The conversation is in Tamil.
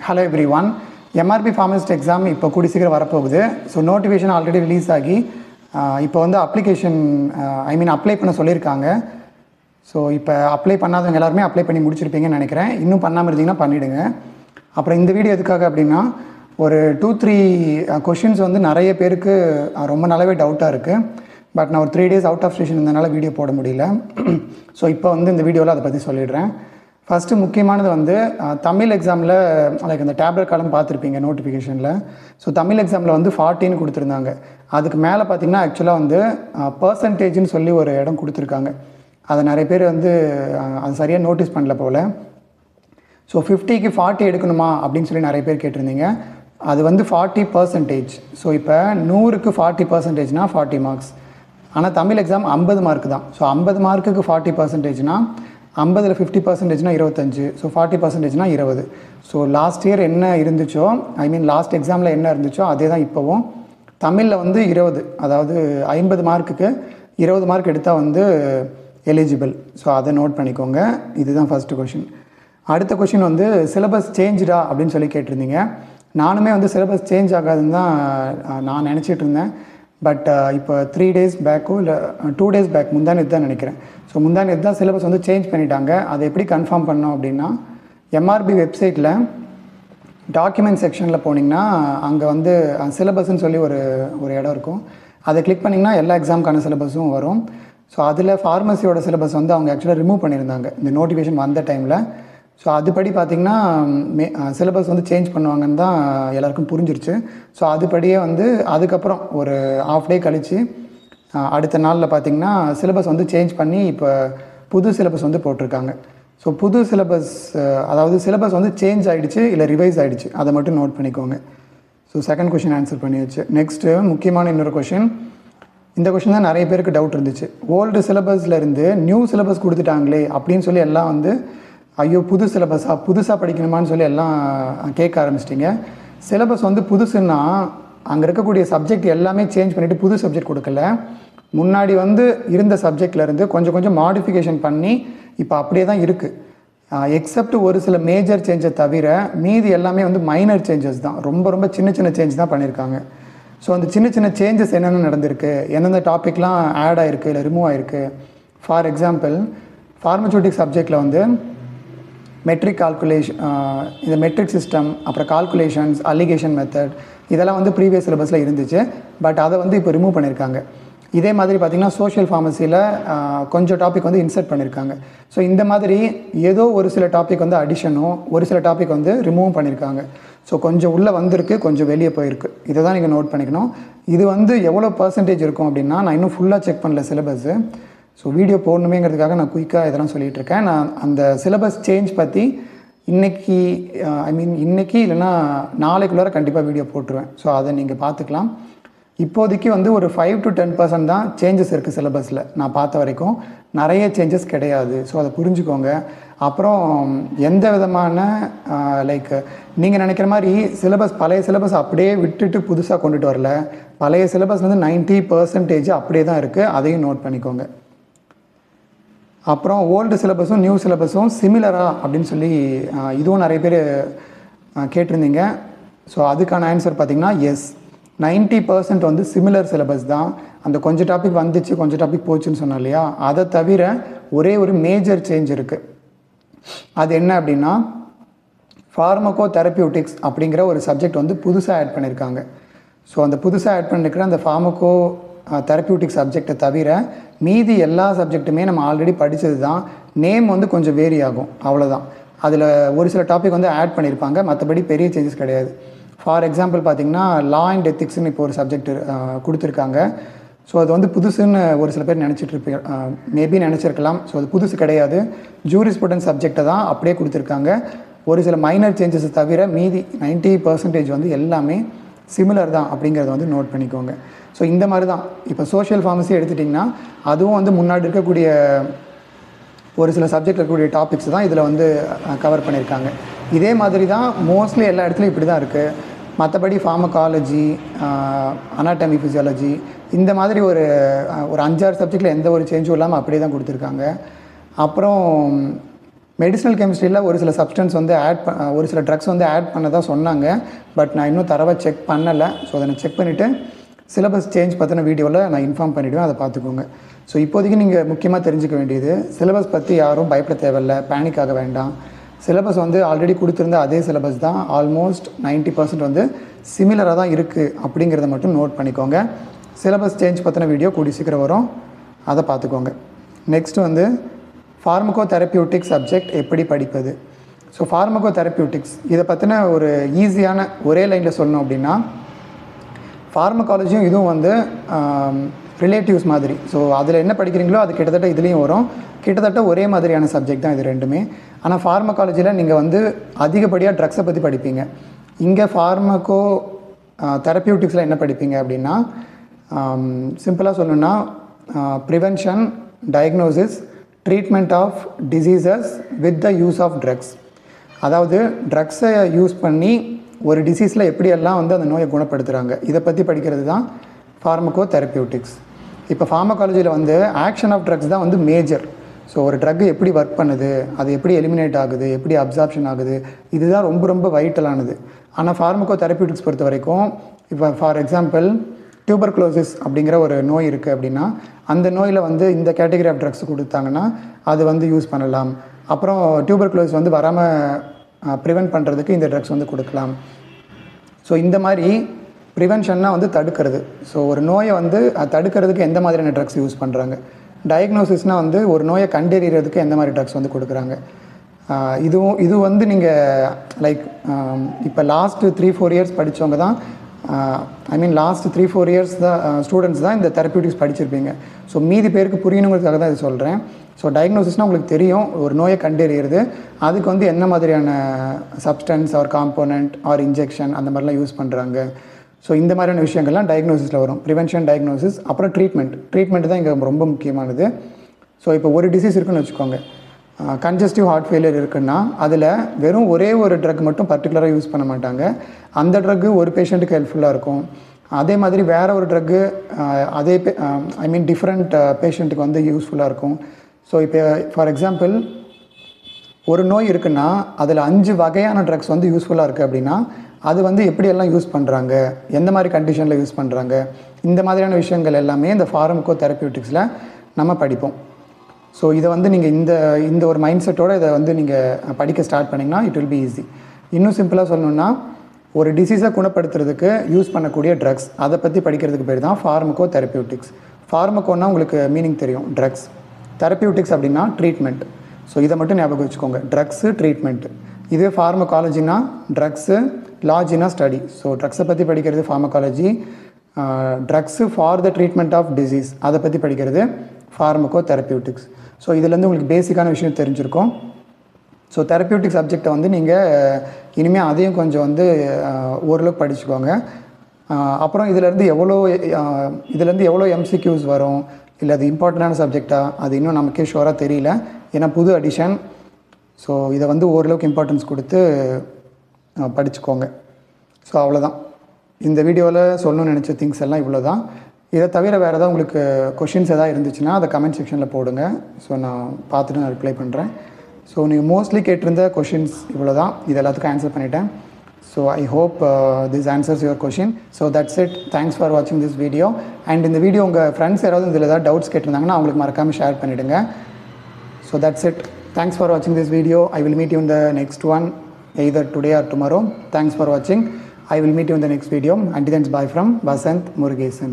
Hello every one. MRP pharmacist exam இப்போ கூடி சீக்கிரம் வரப்போகுது. ஸோ நோட்டிஃபிகேஷன் ஆல்ரெடி ரிலீஸ் ஆகி இப்போ வந்து அப்ளிகேஷன் அப்ளை பண்ண சொல்லியிருக்காங்க. ஸோ இப்போ அப்ளை பண்ணாதவங்க எல்லாருமே அப்ளை பண்ணி முடிச்சிருப்பீங்கன்னு நினைக்கிறேன். இன்னும் பண்ணாமல் இருந்தீங்கன்னா பண்ணிவிடுங்க. அப்புறம் இந்த வீடியோ எதுக்காக அப்படின்னா, ஒரு 2-3 கொஷின்ஸ் வந்து நிறைய பேருக்கு ரொம்ப நல்லாவே டவுட்டாக இருக்குது. பட் நான் ஒரு 3 days அவுட் ஆஃப் ஸ்டேஷன் இருந்தனால வீடியோ போட முடியல. ஸோ இப்போ வந்து இந்த வீடியோவில் அதை பற்றி சொல்லிடுறேன். ஃபஸ்ட்டு முக்கியமானது வந்து தமிழ் எக்ஸாமில் லைக் அந்த டேப்லெட் காலம் பார்த்துருப்பீங்க நோட்டிஃபிகேஷனில். ஸோ தமிழ் எக்ஸாமில் வந்து 40 கொடுத்துருந்தாங்க. அதுக்கு மேலே பார்த்திங்கன்னா ஆக்சுவலாக வந்து பர்சன்டேஜ்னு சொல்லி ஒரு இடம் கொடுத்துருக்காங்க. அதை நிறைய பேர் வந்து அது சரியாக நோட்டீஸ் பண்ணல போல். ஸோ 50க்கு 40 எடுக்கணுமா அப்படின்னு சொல்லி நிறைய பேர் கேட்டிருந்தீங்க. அது வந்து 40%. ஸோ இப்போ 100க்கு 40%னா 40 மார்க்ஸ். ஆனால் தமிழ் எக்ஸாம் 50 மார்க் தான். ஸோ 50 மார்க்குக்கு 40%னா 50ல் 50%னா 25. ஸோ 40%னா 20. ஸோ லாஸ்ட் இயர் என்ன இருந்துச்சோ, லாஸ்ட் எக்ஸாமில் என்ன இருந்துச்சோ அதே தான் இப்போவும். தமிழில் வந்து 20, அதாவது 50 மார்க்குக்கு 20 மார்க் எடுத்தால் வந்து எலிஜிபிள். ஸோ அதை நோட் பண்ணிக்கோங்க. இதுதான் ஃபஸ்ட்டு கொஷின். அடுத்த கொஷின் வந்து சிலபஸ் சேஞ்சுடா அப்படின்னு சொல்லி கேட்டிருந்தீங்க. நானுமே வந்து சிலபஸ் சேஞ்ச் ஆகாதுன்னு தான் நான் நினச்சிட்டு இருந்தேன். பட் இப்போ 3 days பேக்கோ இல்லை 2 days பேக் முந்தானேத்து தான் நினைக்கிறேன். ஸோ முந்தானேத்து தான் சிலபஸ் வந்து சேஞ்ச் பண்ணிட்டாங்க. அதை எப்படி கன்ஃபார்ம் பண்ணோம் அப்படின்னா, எம்ஆர்பி வெப்சைட்டில் டாக்குமெண்ட் செக்ஷனில் போனீங்கன்னா அங்கே வந்து சிலபஸ்ன்னு சொல்லி ஒரு இடம் இருக்கும். அதை கிளிக் பண்ணிங்கன்னா எல்லா எக்ஸாமுக்கான சிலபஸும் வரும். ஸோ அதில் ஃபார்மசியோட சிலபஸ் வந்து அவங்க ஆக்சுவலாக ரிமூவ் பண்ணியிருந்தாங்க இந்த நோட்டிஃபிகேஷன் வந்த டைமில். ஸோ அதுபடி பார்த்திங்கன்னா சிலபஸ் வந்து சேஞ்ச் பண்ணுவாங்கன்னு தான் எல்லாருக்கும் புரிஞ்சிருச்சு. ஸோ அதுபடியே வந்து அதுக்கப்புறம் ஒரு ஹாஃப் டே கழித்து அடுத்த நாளில் பார்த்திங்கன்னா சிலபஸ் வந்து சேஞ்ச் பண்ணி இப்போ புது சிலபஸ் வந்து போட்டிருக்காங்க. ஸோ புது சிலபஸ், அதாவது சிலபஸ் வந்து சேஞ்ச் ஆகிடுச்சு இல்லை ரிவைஸ் ஆகிடுச்சு, அதை மட்டும் நோட் பண்ணிக்கோங்க. ஸோ செகண்ட் கொஷின் ஆன்சர் பண்ணியாச்சு. நெக்ஸ்ட்டு முக்கியமான இன்னொரு கொஷின். இந்த கொஷின் தான் நிறைய பேருக்கு டவுட் இருந்துச்சு. ஓல்டு சிலபஸ்லேருந்து நியூ சிலபஸ் கொடுத்துட்டாங்களே அப்படின்னு சொல்லி எல்லாம் வந்து ஐயோ புது சிலபஸாக புதுசாக படிக்கணுமான்னு சொல்லி எல்லாம் கேட்க ஆரம்பிச்சிட்டிங்க. சிலபஸ் வந்து புதுசுன்னா அங்கே இருக்கக்கூடிய சப்ஜெக்ட் எல்லாமே சேஞ்ச் பண்ணிவிட்டு புது சப்ஜெக்ட் கொடுக்கல. முன்னாடி வந்து இருந்த சப்ஜெக்ட்லேருந்து கொஞ்சம் கொஞ்சம் மாடிஃபிகேஷன் பண்ணி இப்போ அப்படியே தான் இருக்குது. எக்ஸப்ட் ஒரு சில மேஜர் சேஞ்சை தவிர மீதி எல்லாமே வந்து மைனர் சேஞ்சஸ் தான். ரொம்ப ரொம்ப சின்ன சின்ன சேஞ்ச் தான் பண்ணியிருக்காங்க. ஸோ அந்த சின்ன சின்ன சேஞ்சஸ் என்னென்ன நடந்திருக்கு, எந்தெந்த டாப்பிக்லாம் ஆட் ஆகிருக்கு இல்லை ரிமூவ் ஆகிருக்கு. ஃபார் எக்ஸாம்பிள், ஃபார்மசூட்டிக் சப்ஜெக்டில் வந்து மெட்ரிக் கால்குலேஷன், இந்த மெட்ரிக் சிஸ்டம், அப்புறம் கால்குலேஷன்ஸ், அலிகேஷன் மெத்தட், இதெல்லாம் வந்து ப்ரீவியஸ் சிலபஸில் இருந்துச்சு. பட் அதை வந்து இப்போ ரிமூவ் பண்ணியிருக்காங்க. இதே மாதிரி பார்த்திங்கன்னா சோஷியல் ஃபார்மசியில் கொஞ்சம் டாபிக் வந்து இன்சர்ட் பண்ணியிருக்காங்க. ஸோ இந்த மாதிரி ஏதோ ஒரு சில டாபிக் வந்து அடிஷனும் ஒரு சில டாபிக் வந்து ரிமூவும் பண்ணியிருக்காங்க. ஸோ கொஞ்சம் உள்ளே வந்திருக்கு, கொஞ்சம் வெளியே போயிருக்கு. இதை தான் நீங்கள் நோட் பண்ணிக்கணும். இது வந்து எவ்வளோ பர்சன்டேஜ் இருக்கும் அப்படின்னா, நான் இன்னும் ஃபுல்லாக செக் பண்ணல சிலபஸ்ஸு. ஸோ வீடியோ போடணுமேங்கிறதுக்காக நான் குயிக்காக இதெல்லாம் சொல்லிகிட்டு இருக்கேன். நான் அந்த சிலபஸ் சேஞ்ச் பற்றி இன்றைக்கி இன்றைக்கி இல்லைன்னா நாளைக்குள்ளார கண்டிப்பாக வீடியோ போட்டுருவேன். ஸோ அதை நீங்கள் பார்த்துக்கலாம். இப்போதைக்கு வந்து ஒரு 5 to 10% தான் சேஞ்சஸ் இருக்குது சிலபஸில். நான் பார்த்த வரைக்கும் நிறைய சேஞ்சஸ் கிடையாது. ஸோ அதை புரிஞ்சுக்கோங்க. அப்புறம் எந்த விதமான லைக் நீங்கள் நினைக்கிற மாதிரி சிலபஸ் பழைய சிலபஸ் அப்படியே விட்டுட்டு புதுசாக கொண்டுட்டு வரல. பழைய சிலபஸ் வந்து 90% அப்படியே தான் இருக்குது. அதையும் நோட் பண்ணிக்கோங்க. அப்புறம் ஓல்டு சிலபஸும் நியூ சிலபஸும் சிமிலரா அப்படின்னு சொல்லி இதுவும் நிறைய பேர் கேட்டிருந்தீங்க. ஸோ அதுக்கான ஆன்சர் பார்த்திங்கன்னா எஸ், 90% வந்து சிமிலர் சிலபஸ் தான். அந்த கொஞ்சம் டாபிக் வந்துச்சு கொஞ்சம் டாபிக் போச்சுன்னு சொன்னோம் இல்லையா, அதை தவிர ஒரே ஒரு மேஜர் சேஞ்ச் இருக்குது. அது என்ன அப்படின்னா, ஃபார்மகோ தெரப்பியூட்டிக்ஸ் அப்படிங்கிற ஒரு சப்ஜெக்ட் வந்து புதுசாக ஆட் பண்ணியிருக்காங்க. ஸோ அந்த புதுசாக ஆட் பண்ணியிருக்கிற அந்த ஃபார்மகோ தெரப்பியூட்டிக் சப்ஜெக்டை தவிர மீதி எல்லா சப்ஜெக்ட்டுமே நம்ம ஆல்ரெடி படித்தது தான். நேம் வந்து கொஞ்சம் வேரி ஆகும், அவ்வளோதான். அதில் ஒரு சில டாபிக் வந்து ஆட் பண்ணியிருப்பாங்க, மற்றபடி பெரிய சேஞ்சஸ் கிடையாது. ஃபார் எக்ஸாம்பிள் பார்த்திங்கன்னா லா அண்ட் எத்திக்ஸ்னு இப்போ ஒரு சப்ஜெக்ட் கொடுத்துருக்காங்க. ஸோ அது வந்து புதுசுன்னு ஒரு சில பேர் நினச்சிட்ருப்பீங்க, மேபி நினச்சிருக்கலாம். ஸோ அது புதுசு கிடையாது. ஜூரிஸ்ப்ருடன்ஸ் சப்ஜெக்டை தான் அப்படியே கொடுத்துருக்காங்க. ஒரு சில மைனர் சேஞ்சஸை தவிர மீதி 90% வந்து எல்லாமே சிமிலர் தான் அப்படிங்கிறத வந்து நோட் பண்ணிக்கோங்க. ஸோ இந்த மாதிரி தான் இப்போ சோஷியல் ஃபார்மசி எடுத்துட்டிங்கன்னா அதுவும் வந்து முன்னாடி இருக்கக்கூடிய ஒரு சில சப்ஜெக்ட் இருக்கக்கூடிய டாபிக்ஸ் தான் இதில் வந்து கவர் பண்ணியிருக்காங்க. இதே மாதிரி தான் மோஸ்ட்லி எல்லா இடத்துலையும் இப்படி தான் இருக்குது. மற்றபடி ஃபார்மகாலஜி, அனாட்டமி, ஃபிசியாலஜி, இந்த மாதிரி ஒரு 5-6 சப்ஜெக்டில் எந்த ஒரு சேஞ்சும் இல்லாமல் அப்படியே தான் கொடுத்துருக்காங்க. அப்புறம் மெடிசினல் கெமிஸ்ட்ரியில் ஒரு சில சப்ஸ்டன்ஸ் வந்து ஒரு சில ட்ரக்ஸ் வந்து ஆட் பண்ணதான் சொன்னாங்க. பட் நான் இன்னும் தரவாக செக் பண்ணலை. ஸோ அதை நான் செக் பண்ணிவிட்டு சிலபஸ் சேஞ்ச் பற்றின வீடியோவில் நான் இன்ஃபார்ம் பண்ணிவிடுவேன், அதை பார்த்துக்கோங்க. ஸோ இப்போதைக்கு நீங்கள் முக்கியமாக தெரிஞ்சுக்க வேண்டியது, சிலபஸ் பற்றி யாரும் பயப்பட தேவையில்லை, பேனிக் ஆக வேண்டாம். சிலபஸ் வந்து ஆல்ரெடி கொடுத்துருந்த அதே சிலபஸ் தான், ஆல்மோஸ்ட் 90% வந்து சிமிலராக தான் இருக்குது அப்படிங்கிறத மட்டும் நோட் பண்ணிக்கோங்க. சிலபஸ் சேஞ்ச் பற்றின வீடியோ கூடி சீக்கிரம் வரும், அதை பார்த்துக்கோங்க. நெக்ஸ்ட் வந்து ஃபார்மகோ தெரப்பியூட்டிக்ஸ் சப்ஜெக்ட் எப்படி படிப்பது. ஸோ ஃபார்மகோ தெரப்பியூட்டிக்ஸ் இதை பற்றின ஒரு ஈஸியான ஒரே லைனில் சொல்லணும் அப்படின்னா, ஃபார்மகாலஜியும் இதுவும் வந்து ரிலேட்டிவ்ஸ் மாதிரி. ஸோ அதில் என்ன படிக்கிறீங்களோ அது கிட்டத்தட்ட இதுலேயும் வரும். கிட்டத்தட்ட ஒரே மாதிரியான சப்ஜெக்ட் தான் இது ரெண்டுமே. ஆனால் ஃபார்மகாலஜியில் நீங்கள் வந்து அதிகப்படியாக ட்ரக்ஸை பற்றி படிப்பீங்க. இங்கே ஃபார்மகோ தெரப்பியூட்டிக்ஸில் என்ன படிப்பீங்க அப்படின்னா, சிம்பிளாக சொல்லணுன்னா prevention, diagnosis, treatment of diseases with the use of drugs. அதாவது ட்ரக்ஸை யூஸ் பண்ணி ஒரு டிசீஸில் எப்படியெல்லாம் வந்து அந்த நோயை குணப்படுத்துகிறாங்க, இதை பற்றி படிக்கிறது தான் ஃபார்மகோ தெரப்பியூட்டிக்ஸ். இப்போ ஃபார்மகாலஜியில் வந்து ஆக்ஷன் ஆஃப் ட்ரக்ஸ் தான் வந்து மேஜர். ஸோ ஒரு ட்ரக் எப்படி ஒர்க் பண்ணுது, அது எப்படி எலிமினேட் ஆகுது, எப்படி அப்சார்ப்ஷன் ஆகுது, இதுதான் ரொம்ப ரொம்ப வைட்டலானது. ஆனால் ஃபார்மகோ தெரப்பியூட்டிக்ஸ் பொறுத்த வரைக்கும், இப்போ ஃபார் எக்ஸாம்பிள் டியூபர்குலோசிஸ் அப்படிங்கிற ஒரு நோய் இருக்குது அப்படின்னா, அந்த நோயில் வந்து இந்த கேட்டகரி ஆஃப் ட்ரக்ஸ் கொடுத்தாங்கன்னா அது வந்து யூஸ் பண்ணலாம். அப்புறம் டியூபர்குலோசிஸ் வந்து வராமல் ப்ரிவென்ட் பண்ணுறதுக்கு இந்த ட்ரக்ஸ் வந்து கொடுக்கலாம். ஸோ இந்த மாதிரி ப்ரிவென்ஷன்னா வந்து தடுக்கிறது. ஸோ ஒரு நோயை வந்து தடுக்கிறதுக்கு எந்த மாதிரியான ட்ரக்ஸ் யூஸ் பண்ணுறாங்க. டயக்னோசிஸ்னால் வந்து ஒரு நோயை கண்டறிகிறதுக்கு எந்த மாதிரி ட்ரக்ஸ் வந்து கொடுக்குறாங்க. இது வந்து நீங்கள் லைக் இப்போ லாஸ்ட்டு 3-4 இயர்ஸ் படித்தவங்க தான், லாஸ்ட் 3-4 இயர்ஸ் தான் ஸ்டூடெண்ட்ஸ் தான் இந்த தெரப்பியூட்டிக்ஸ் படிச்சிருப்பீங்க. ஸோ மீதி பேருக்கு புரியணுங்கிறதுக்காக தான் இது சொல்கிறேன். ஸோ டயக்னோசிஸ்னால் உங்களுக்கு தெரியும், ஒரு நோயை கண்டறிகிறது, அதுக்கு வந்து என்ன மாதிரியான substance or component or injection அந்த மாதிரிலாம் யூஸ் பண்ணுறாங்க. ஸோ இந்த மாதிரியான விஷயங்கள்லாம் டயக்னோசிஸில் வரும். ப்ரிவென்ஷன், டயக்னோசிஸ், அப்புறம் ட்ரீட்மெண்ட் தான் இங்கே ரொம்ப முக்கியமானது. ஸோ இப்போ ஒரு டிசீஸ் இருக்குன்னு வச்சுக்கோங்க, கன்ஜஸ்டிவ் ஹார்ட் ஃபெயிலியர் இருக்குன்னா அதில் வெறும் ஒரே ஒரு ட்ரக் மட்டும் பர்டிகுலராக யூஸ் பண்ண மாட்டாங்க. அந்த ட்ரக்கு ஒரு பேஷண்ட்டுக்கு ஹெல்ப்ஃபுல்லாக இருக்கும். அதே மாதிரி வேறு ஒரு ட்ரக்கு அதே டிஃப்ரெண்ட் பேஷண்ட்டுக்கு வந்து யூஸ்ஃபுல்லாக இருக்கும். ஸோ இப்போ ஃபார் எக்ஸாம்பிள் ஒரு நோய் இருக்குன்னா அதில் 5 வகையான ட்ரக்ஸ் வந்து யூஸ்ஃபுல்லாக இருக்குது அப்படின்னா, அது வந்து எப்படியெல்லாம் யூஸ் பண்ணுறாங்க, எந்த மாதிரி கண்டிஷனில் யூஸ் பண்ணுறாங்க, இந்த மாதிரியான விஷயங்கள் எல்லாமே இந்த ஃபார்மகோ தெரப்பியூட்டிக்ஸில் நம்ம படிப்போம். ஸோ இதை வந்து நீங்கள் இந்த ஒரு மைண்ட் செட்டோடு இதை வந்து நீங்கள் படிக்க ஸ்டார்ட் பண்ணிங்கன்னா இட் வில் பி ஈஸி. இன்னும் சிம்பிளாக சொல்லணுன்னா, ஒரு டிசீஸை குணப்படுத்துறதுக்கு யூஸ் பண்ணக்கூடிய ட்ரக்ஸ், அதை பற்றி படிக்கிறதுக்கு பேர் தான் ஃபார்மகோ தெரப்பியூட்டிக்ஸ். ஃபார்மகோன்னா உங்களுக்கு மீனிங் தெரியும், ட்ரக்ஸ். தெரப்பியூட்டிக்ஸ் அப்படின்னா ட்ரீட்மெண்ட். ஸோ இதை மட்டும் ஞாபகம் வச்சுக்கோங்க, ட்ரக்ஸு, ட்ரீட்மெண்ட்டு. இதே ஃபார்மகாலஜினா ட்ரக்ஸு, லாஜினா ஸ்டடி. ஸோ ட்ரக்ஸை பற்றி படிக்கிறது pharmacology, drugs for the treatment of disease அதை பற்றி படிக்கிறது ஃபார்மகோ தெரப்பியூட்டிக்ஸ். ஸோ இதுலேருந்து உங்களுக்கு பேசிக்கான விஷயம் தெரிஞ்சிருக்கும். ஸோ தெரப்பியூட்டிக் சப்ஜெக்டை வந்து நீங்கள் இனிமேல் அதையும் கொஞ்சம் வந்து ஓரளவுக்கு படிச்சுக்கோங்க. அப்புறம் இதுலேருந்து எவ்வளோ எம்சிக்யூஸ் வரும், இல்லை அது இம்பார்ட்டண்டான சப்ஜெக்டாக, அது இன்னும் நமக்கே ஷுவராக தெரியல. ஏன்னா புது அடிஷன். ஸோ இதை வந்து ஓரளவுக்கு இம்பார்ட்டன்ஸ் கொடுத்து படிச்சுக்கோங்க. ஸோ அவ்வளோதான். இந்த வீடியோவில் சொல்லணும்னு நினச்ச திங்ஸ் எல்லாம் இவ்வளோ தான். இதை தவிர வேறு ஏதாவது உங்களுக்கு கொஷின்ஸ் எதாவது இருந்துச்சுன்னா அதை கமெண்ட் செக்ஷனில் போடுங்க. ஸோ நான் பார்த்துட்டு நான் ரிப்ளை பண்ணுறேன். ஸோ நீங்கள் மோஸ்ட்லி கேட்டிருந்த கொஷின்ஸ் இவ்வளோ தான். இது எல்லாத்துக்கும் ஆன்சர் பண்ணிட்டேன். So I hope this answers your question. So that's it. Thanks for வாட்சிங் திஸ் வீடியோ. அண்ட் இந்த வீடியோ உங்கள் ஃப்ரெண்ட்ஸ் யாராவது இதில் ஏதாவது டவுட்ஸ் கேட்டிருந்தாங்கன்னா அவங்களுக்கு மறக்காமல் ஷேர் பண்ணிவிடுங்க. So that's it. Thanks for வாட்சிங் this video. I will meet you in the next one, either today or tomorrow. Thanks for watching. I will meet you in the next video. Until then, bye from Vasant Murugesan.